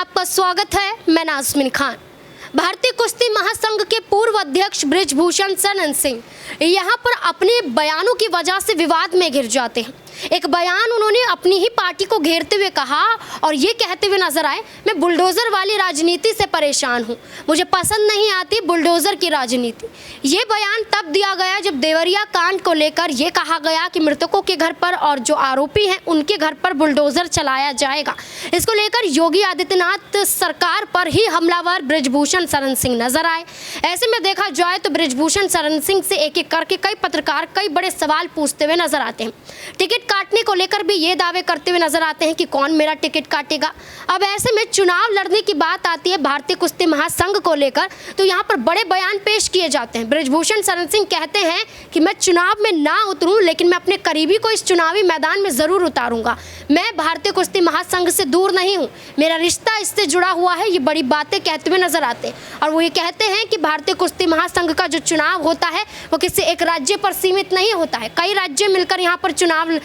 आपका स्वागत है। मैं नाज़मीन खान। भारतीय कुश्ती महासंघ के पूर्व अध्यक्ष बृजभूषण शरण सिंह यहाँ पर अपने बयानों की वजह से विवाद में घिर जाते हैं। एक बयान उन्होंने अपनी ही पार्टी को घेरते हुए कहा और ये कहते हुए नजर आए, मैं बुलडोज़र वाली राजनीति से परेशान हूँ, मुझे पसंद नहीं आती बुलडोज़र की राजनीति। ये बयान तब दिया गया जब देवरिया कांड को लेकर ये कहा गया कि मृतकों के घर पर और जो आरोपी हैं उनके घर पर बुलडोज़र चलाया जाएगा। इसको लेकर योगी आदित्यनाथ सरकार पर ही हमलावर बृजभूषण शरण सिंह नजर आए। ऐसे में देखा जाए तो बृजभूषण शरण सिंह से एक एक करके कई पत्रकार कई बड़े सवाल पूछते हुए नजर आते हैं। टिकट काटने को लेकर भी ये दावे करते हुए नजर आते हैं कि कौन मेरा टिकट काटेगा। अब ऐसे में चुनाव लड़ने की बात आती है भारतीय कुश्ती महासंघ को लेकर, तो यहाँ पर बड़े बयान पेश किए जाते हैं। बृजभूषण शरण सिंह कहते हैं कि मैं चुनाव में ना उतरूं, लेकिन मैं अपने करीबी को इस चुनावी मैदान में ज़रूर उतारूंगा। मैं भारतीय कुश्ती महासंघ से दूर नहीं हूँ, मेरा रिश्ता इससे जुड़ा हुआ है। ये बड़ी बातें कहते हुए नजर आते हैं और वो ये कहते हैं कि भारतीय कुश्ती महासंघ का जो चुनाव होता है वो किसी एक राज्य पर सीमित नहीं होता है, कई राज्य मिलकर यहाँ पर चुनाव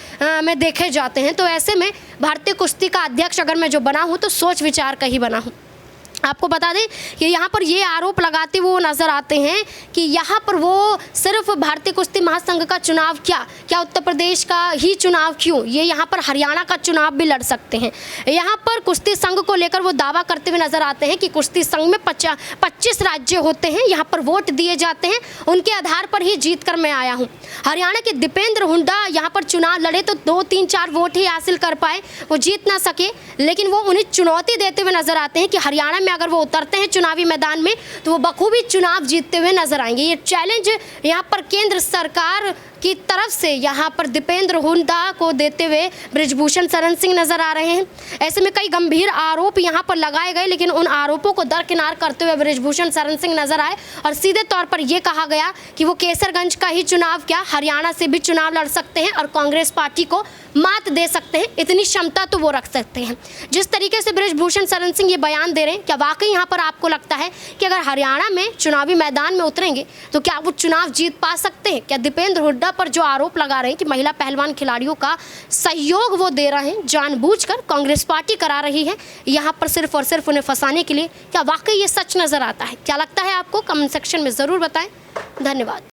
में देखे जाते हैं। तो ऐसे में भारतीय कुश्ती का अध्यक्ष अगर मैं जो बना हूँ तो सोच विचार का ही बना हूँ। आपको बता दें कि यहाँ पर ये आरोप लगाते वो नज़र आते हैं कि यहाँ पर वो सिर्फ भारतीय कुश्ती महासंघ का चुनाव क्या उत्तर प्रदेश का ही चुनाव क्यों, ये यहाँ पर हरियाणा का चुनाव भी लड़ सकते हैं। यहाँ पर कुश्ती संघ को लेकर वो दावा करते हुए नज़र आते हैं कि कुश्ती संघ में 25 राज्य होते हैं, यहाँ पर वोट दिए जाते हैं, उनके आधार पर ही जीत कर मैं आया हूँ। हरियाणा के दीपेंद्र हुड्डा यहाँ पर चुनाव लड़े तो 2-3-4 वोट ही हासिल कर पाए, वो जीत ना सके, लेकिन वो उन्हें चुनौती देते हुए नजर आते हैं कि हरियाणा में अगर वो उतरते हैं चुनावी मैदान में तो वो बखूबी चुनाव जीतते हुए नजर आएंगे। ये चैलेंज यहाँ पर केंद्र सरकार की तरफ से यहाँ पर दीपेंद्र हुड्डा को देते हुए बृजभूषण शरण सिंह नजर आ रहे हैं। ऐसे में कई गंभीर आरोप यहाँ पर लगाए गए, लेकिन उन आरोपों को दरकिनार करते हुए बृजभूषण शरण सिंह नजर आए और सीधे तौर पर यह कहा गया कि वो केसरगंज का ही चुनाव क्या हरियाणा से भी चुनाव लड़ सकते हैं और कांग्रेस पार्टी को मात दे सकते हैं, इतनी क्षमता तो वो रख सकते हैं। जिस तरीके से बृजभूषण शरण सिंह ये बयान दे रहे हैं, क्या वाकई यहाँ पर आपको लगता है कि अगर हरियाणा में चुनावी मैदान में उतरेंगे तो क्या वो चुनाव जीत पा सकते हैं? क्या दीपेंद्र हुड्डा पर जो आरोप लगा रहे हैं कि महिला पहलवान खिलाड़ियों का सहयोग वो दे रहे हैं, जानबूझकर कांग्रेस पार्टी करा रही है यहाँ पर सिर्फ और सिर्फ उन्हें फंसाने के लिए, क्या वाकई ये सच नजर आता है? क्या लगता है आपको? कमेंट सेक्शन में ज़रूर बताएं। धन्यवाद।